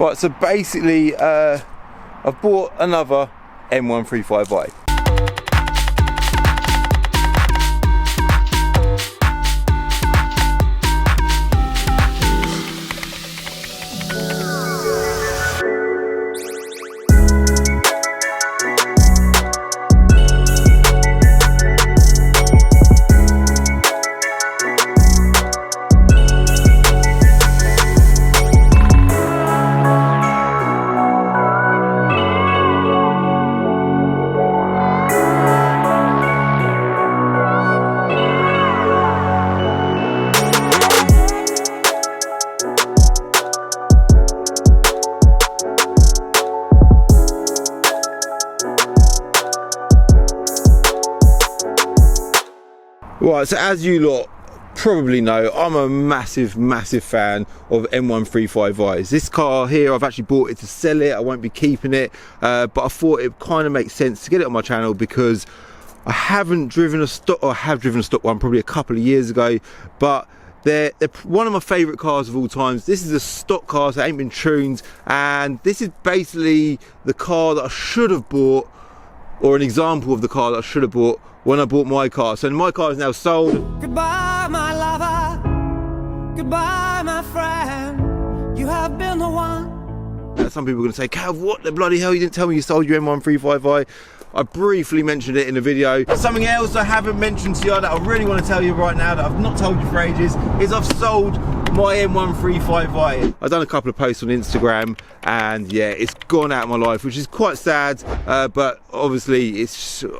Right, so basically I've bought another M135i. Right, so as you lot probably know, I'm a massive fan of M135is. This car here, I've actually bought it to sell it. I won't be keeping it, but I thought it kind of makes sense to get it on my channel because I haven't driven a stock, or I have driven a stock one probably a couple of years ago, but they're one of my favourite cars of all times. This is a stock car, so it ain't been tuned, and this is basically the car that I should have bought, or an example of the car that I should have bought when I bought my car. So my car is now sold. Goodbye, my lover. Goodbye, my friend. You have been the one. Some people are going to say, Cav, what the bloody hell, you didn't tell me you sold your M135i. I briefly mentioned it in the video. Something else I haven't mentioned to you that I really want to tell you right now that I've not told you for ages is I've sold my M135i. I've done a couple of posts on Instagram and yeah, it's gone out of my life, which is quite sad, but obviously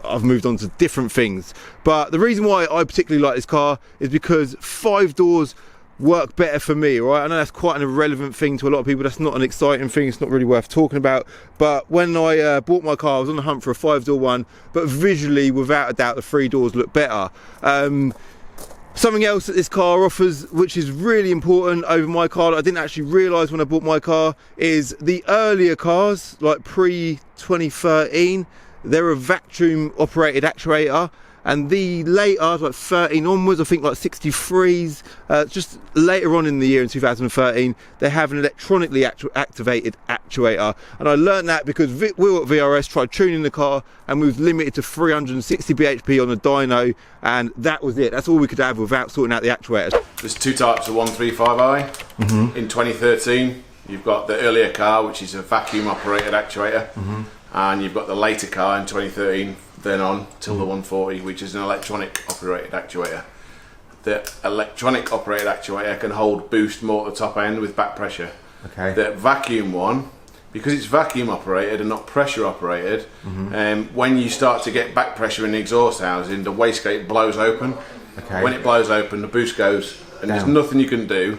I've moved on to different things. But the reason why I particularly like this car is because 5 doors work better for me, right? I know that's quite an irrelevant thing to a lot of people. That's not an exciting thing, it's not really worth talking about, but when I bought my car I was on the hunt for a 5-door one, but visually without a doubt the 3 doors look better. Something else that this car offers, which is really important over my car that I didn't actually realise when I bought my car, is the earlier cars, like pre-2013, they're a vacuum operated actuator, and the later, like 13 onwards, I think like 63s, just later on in the year in 2013, they have an electronically activated actuator. And I learned that because we at VRS tried tuning the car and we was limited to 360 bhp on the dyno, and that was it. That's all we could have without sorting out the actuators. There's 2 types of 135i. In 2013, you've got the earlier car, which is a vacuum operated actuator, and you've got the later car in 2013, then on till the 140, which is an electronic operated actuator. The electronic operated actuator can hold boost more at the top end with back pressure. Okay. The vacuum one, because it's vacuum operated and not pressure operated, when you start to get back pressure in the exhaust housing, the wastegate blows open. Okay. When it blows open, the boost goes, and there's nothing you can do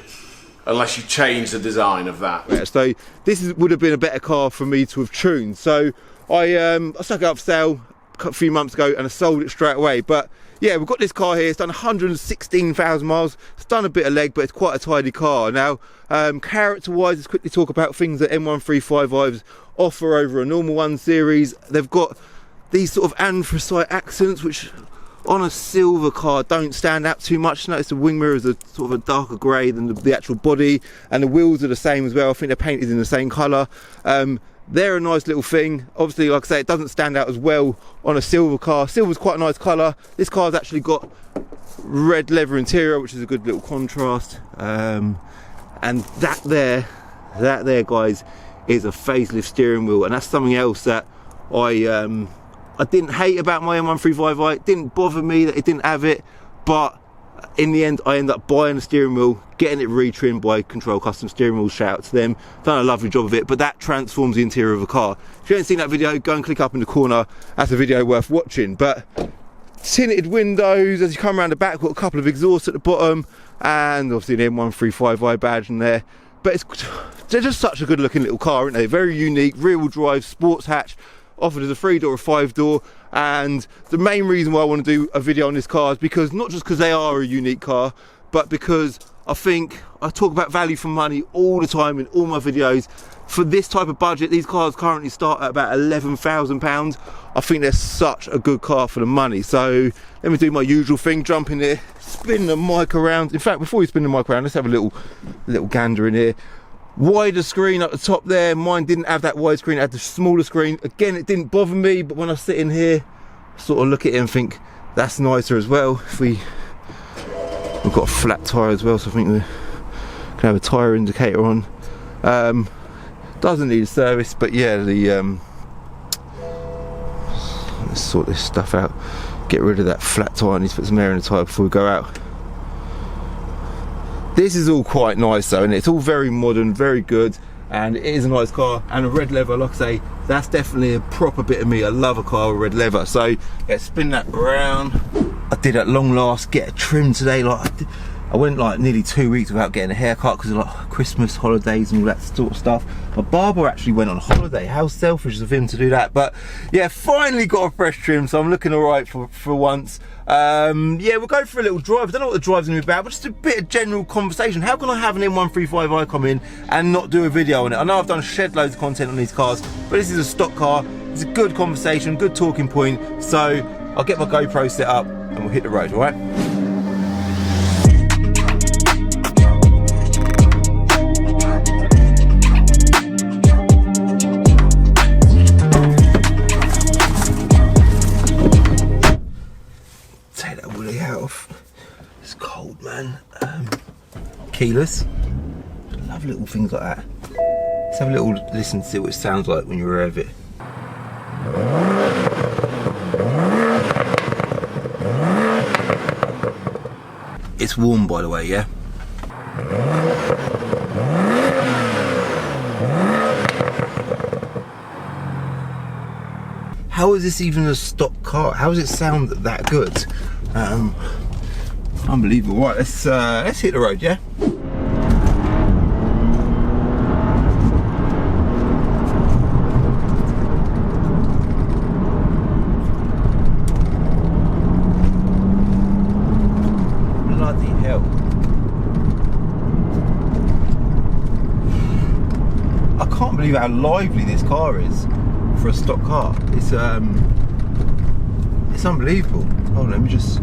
unless you change the design of that. Yeah, so this would have been a better car for me to have tuned. So I stuck it up for sale a few months ago and I sold it straight away. But yeah, we've got this car here. It's done 116,000 miles. It's done a bit of leg, but it's quite a tidy car. Now, character wise, let's quickly talk about things that M135is offer over a normal 1 series. They've got these sort of anthracite accents, which on a silver car don't stand out too much. Notice the wing mirrors are sort of a darker grey than the actual body, and the wheels are the same as well. I think they're painted in the same colour. They're a nice little thing. Obviously, like I say, it doesn't stand out as well on a silver car. Silver's quite a nice colour. This car's actually got red leather interior, which is a good little contrast. And that there, guys, is a facelift steering wheel, and that's something else that I didn't hate about my M135i. It didn't bother me that it didn't have it, but in the end I ended up buying a steering wheel, getting it retrimmed by Control Custom Steering Wheel. Shout out to them, done a lovely job of it. But that transforms the interior of a car. If you haven't seen that video, go and click up in the corner. That's a video worth watching. But tinted windows as you come around the back, got a couple of exhausts at the bottom, and obviously an M135i badge in there. But they're just such a good looking little car, aren't they? Very unique, rear wheel drive, sports hatch, offered as a 3-door or 5-door. And the main reason why I want to do a video on this car is because, not just because they are a unique car, but because I think I talk about value for money all the time in all my videos. For this type of budget, these cars currently start at about £11,000. I think they're such a good car for the money. So let me do my usual thing, jump in here, spin the mic around. In fact, before we spin the mic around, let's have a little gander in here. wider screen at the top there. Mine didn't have that wide screen, it had the smaller screen. Again, it didn't bother me, but when I sit in here, I sort of look at it and think that's nicer as well. If we've got a flat tyre as well, so I think we can have a tyre indicator on. Doesn't need a service, but yeah, the let's sort this stuff out, get rid of that flat tyre. I need to put some air in the tyre before we go out. This is all quite nice though, and it's all very modern, very good, and it is a nice car. And a red leather, like I say, that's definitely a proper bit of me. I love a car with red leather. So let's spin that round. I did at long last get a trim today. Like I went like nearly 2 weeks without getting a haircut because of like Christmas holidays and all that sort of stuff. My barber actually went on holiday. How selfish of him to do that. But yeah, finally got a fresh trim, so I'm looking all right for once. Yeah, we'll go for a little drive. I don't know what the drive's gonna be about, but just a bit of general conversation. How can I have an M135i come in and not do a video on it? I know I've done shed loads of content on these cars, but this is a stock car. It's a good conversation, good talking point. So I'll get my GoPro set up and we'll hit the road, all right? It's cold, man. Keyless. Love little things like that. Let's have a little listen to see what it sounds like when you rev it. It's warm, by the way, yeah? How is this even a stock car? How does it sound that good? Unbelievable. Right, let's hit the road, yeah? Bloody hell. I can't believe how lively this car is for a stock car. It's unbelievable. Hold on, let me just...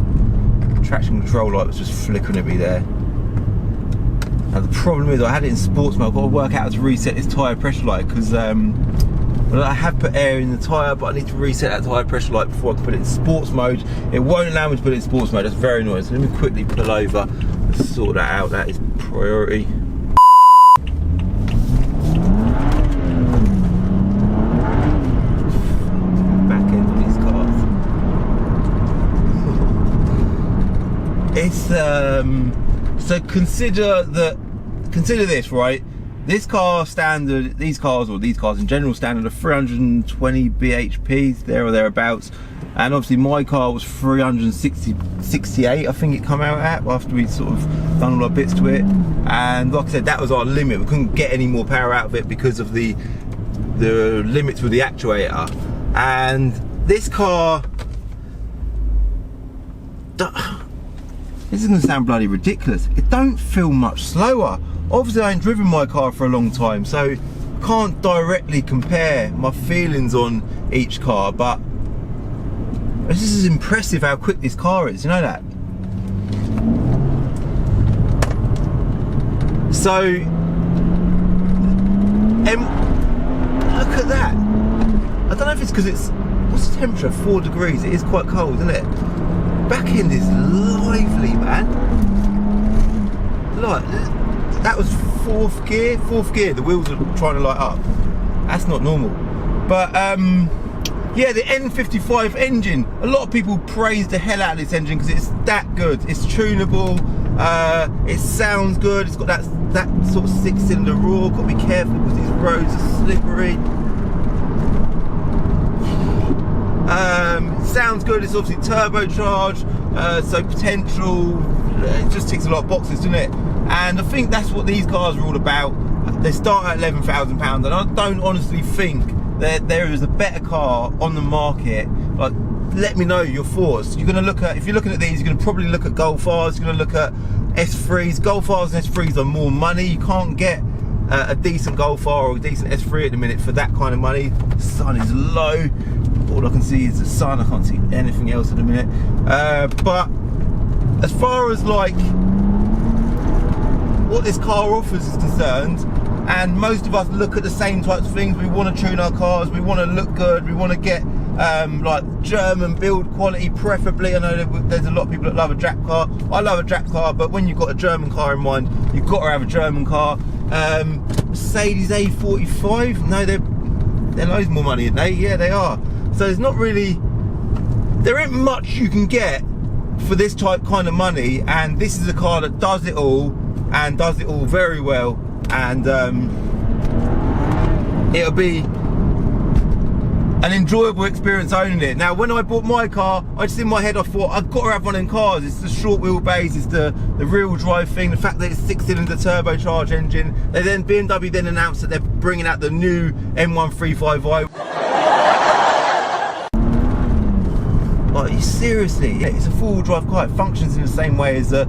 Traction control light was just flickering at me there. Now the problem is I had it in sports mode. I've got to work out how to reset this tyre pressure light because well, I have put air in the tyre, but I need to reset that tyre pressure light before I can put it in sports mode. It won't allow me to put it in sports mode. That's very annoying. So let me quickly pull over and sort that out. That is priority. It's so consider this, right? This car standard, these cars in general standard are 320 bhp, there or thereabouts, and obviously my car was 368, I think it come out at after we'd sort of done all our bits to it. And like I said, that was our limit. We couldn't get any more power out of it because of the limits with the actuator. And this car, this is going to sound bloody ridiculous, it don't feel much slower. Obviously I ain't driven my car for a long time, so I can't directly compare my feelings on each car, but this is impressive how quick this car is, you know that? So, look at that. I don't know if it's because it's, what's the temperature? 4 degrees, it is quite cold, isn't it? Back end is lively, man. Like, that was fourth gear, the wheels are trying to light up. That's not normal. But yeah, the N55 engine, a lot of people praise the hell out of this engine because it's that good. It's tunable, it sounds good, it's got that sort of 6-cylinder roar. Got to be careful because these roads are slippery. Sounds good, it's obviously turbocharged, so potential, it just ticks a lot of boxes, doesn't it? And I think that's what these cars are all about. They start at £11,000, and I don't honestly think that there is a better car on the market. Like, let me know your thoughts. You're gonna look at, if you're looking at these, you're gonna probably look at Golf Rs, you're gonna look at S3s. Golf Rs and S3s are more money. You can't get a decent Golf R or a decent S3 at the minute for that kind of money. The sun is low. All I can see is the sun. I can't see anything else at the minute. But as far as like what this car offers is concerned, and most of us look at the same types of things. We want to tune our cars, we want to look good, we want to get like German build quality preferably. I know there's a lot of people that love a Jap car. I love a Jap car, but when you've got a German car in mind, you've got to have a German car. Mercedes A45, no, they're loads more money, aren't they? Yeah, they are. So there's not really, there ain't much you can get for this kind of money, and this is a car that does it all, and does it all very well, and it'll be an enjoyable experience owning it. Now, when I bought my car, I just in my head I thought I've got to have one of them cars. It's the short wheelbase, it's the real drive thing, the fact that it's 6-cylinder turbocharged engine. BMW then announced that they're bringing out the new M135i. Like, seriously, it's a four-wheel drive car. It functions in the same way as the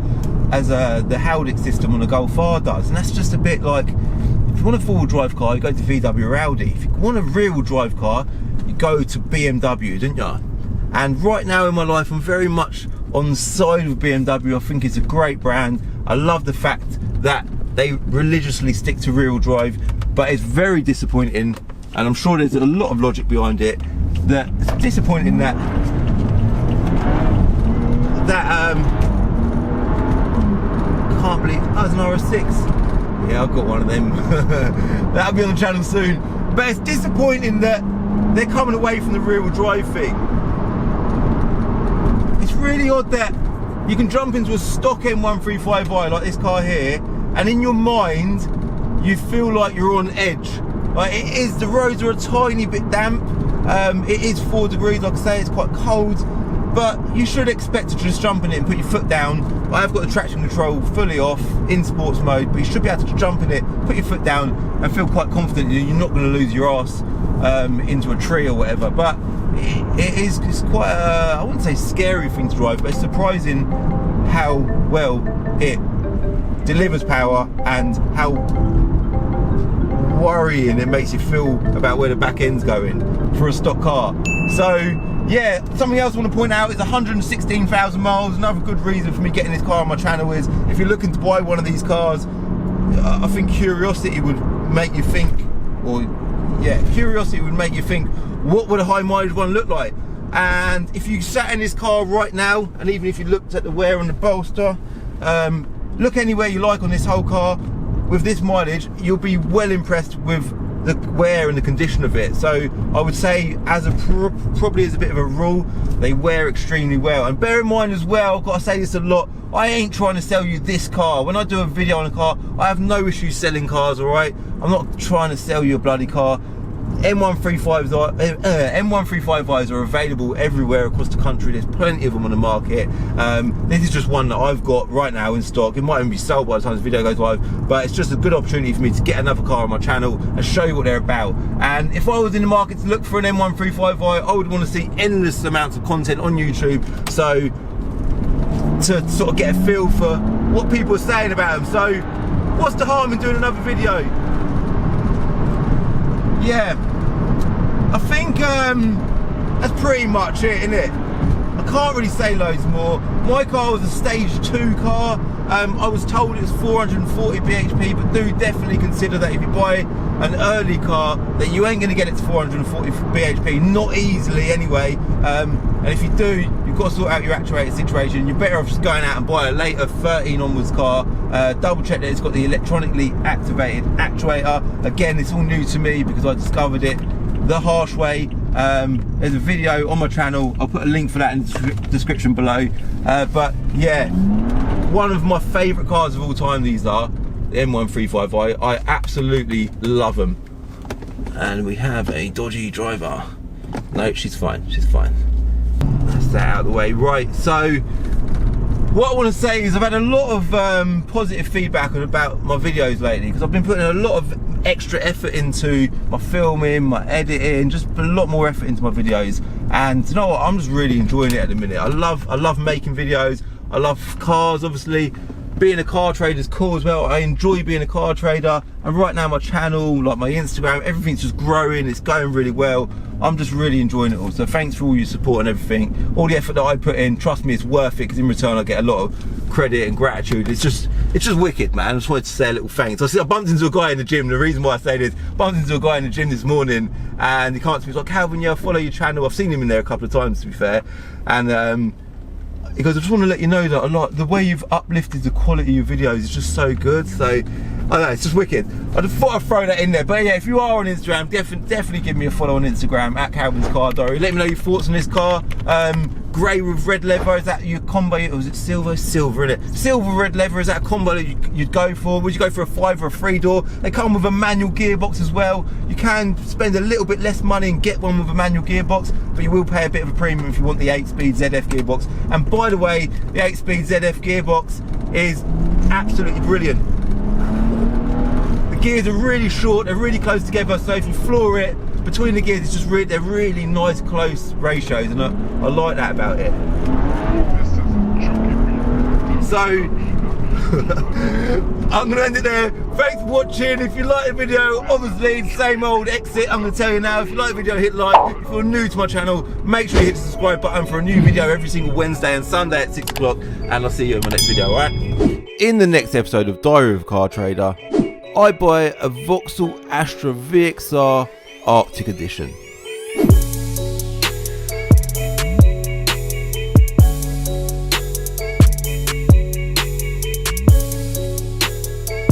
Howdic system on the Golf R does, and that's just a bit like, if you want a four-wheel drive car, you go to VW or Audi. If you want a real drive car, you go to BMW, don't you? And right now in my life, I'm very much on the side of BMW. I think it's a great brand. I love the fact that they religiously stick to real drive, but it's very disappointing, and I'm sure there's a lot of logic behind it, that it's disappointing that I can't believe, oh, it's an RS6. Yeah, I've got one of them. That'll be on the channel soon. But it's disappointing that they're coming away from the rear-wheel drive thing. It's really odd that you can jump into a stock M135i like this car here, and in your mind you feel like you're on edge. Like, it is, the roads are a tiny bit damp. It is 4 degrees, like I say, it's quite cold, but you should expect to just jump in it and put your foot down. I have got the traction control fully off in sports mode, but you should be able to jump in it, put your foot down, and feel quite confident you're not going to lose your ass into a tree or whatever. But it's quite a, I wouldn't say scary thing to drive, but it's surprising how well it delivers power and how worrying it makes you feel about where the back end's going for a stock car. So yeah, something else I want to point out is 116,000 miles. Another good reason for me getting this car on my channel is, if you're looking to buy one of these cars, I think curiosity would make you think, what would a high mileage one look like? And if you sat in this car right now, and even if you looked at the wear on the bolster, look anywhere you like on this whole car, with this mileage, you'll be well impressed with the wear and the condition of it. So I would say, as a probably as a bit of a rule, they wear extremely well. And bear in mind as well, I've got to say this a lot, I ain't trying to sell you this car. When I do a video on a car, I have no issue selling cars, all right? I'm not trying to sell you a bloody car. M135is are available everywhere across the country. There's plenty of them on the market. This is just one that I've got right now in stock. It might even be sold by the time this video goes live, but it's just a good opportunity for me to get another car on my channel and show you what they're about. And if I was in the market to look for an M135i, I would want to see endless amounts of content on YouTube, so to sort of get a feel for what people are saying about them. So what's the harm in doing another video? Yeah, I think that's pretty much it, isn't it? I can't really say loads more. My car was a stage 2 car. I was told it was 440 bhp, but do definitely consider that if you buy an early car, that you ain't going to get it to 440 bhp, not easily anyway. And if you do, you've got to sort out your actuator situation. You're better off just going out and buy a later 13 onwards car. Double check that it's got the electronically activated actuator. Again, it's all new to me because I discovered it the harsh way. There's a video on my channel, I'll put a link for that in the description below. But yeah, one of my favourite cars of all time, these are the M135i. I absolutely love them. And we have a dodgy driver. No, she's fine, she's fine. That's that out of the way. Right, so what I want to say is I've had a lot of positive feedback about my videos lately, because I've been putting a lot of extra effort into my filming, my editing, just a lot more effort into my videos. And you know what, I'm just really enjoying it at the minute. I love making videos. I love cars, obviously. Being a car trader is cool as well. I enjoy being a car trader, and right now my channel, like my Instagram, everything's just growing. It's going really well. I'm just really enjoying it all. So thanks for all your support and everything, all the effort that I put in. Trust me, it's worth it, because in return I get a lot of credit and gratitude. It's just, it's just wicked, man. I just wanted to say a little thanks. I bumped into a guy in the gym. The reason why I say this, bumped into a guy in the gym this morning, and he came up to me, he's like, Calvin, yeah, I follow your channel. I've seen him in there a couple of times, to be fair. And he goes, I just want to let you know that a lot, the way you've uplifted the quality of your videos is just so good. So, I don't know, it's just wicked. I just thought I'd throw that in there. But yeah, if you are on Instagram, definitely give me a follow on Instagram, at Calvin's Car Diary. Let me know your thoughts on this car. Grey with red leather, is that your combo? Or was it silver? Silver, isn't it? Silver, red leather, is that a combo that you'd go for? Would you go for a 5 or a 3-door? They come with a manual gearbox as well. You can spend a little bit less money and get one with a manual gearbox, but you will pay a bit of a premium if you want the 8-speed ZF gearbox. And by the way, the 8-speed ZF gearbox is absolutely brilliant. The gears are really short, they're really close together, so if you floor it, between the gears, it's just they're really nice close ratios, and I like that about it. So I'm gonna end it there. Thanks for watching. If you like the video, obviously the same old exit. I'm gonna tell you now, if you like the video, hit like. If you're new to my channel, make sure you hit the subscribe button for a new video every single Wednesday and Sunday at 6 o'clock, and I'll see you in my next video, alright? In the next episode of Diary of a Car Trader, I buy a Vauxhall Astra VXR Arctic Edition.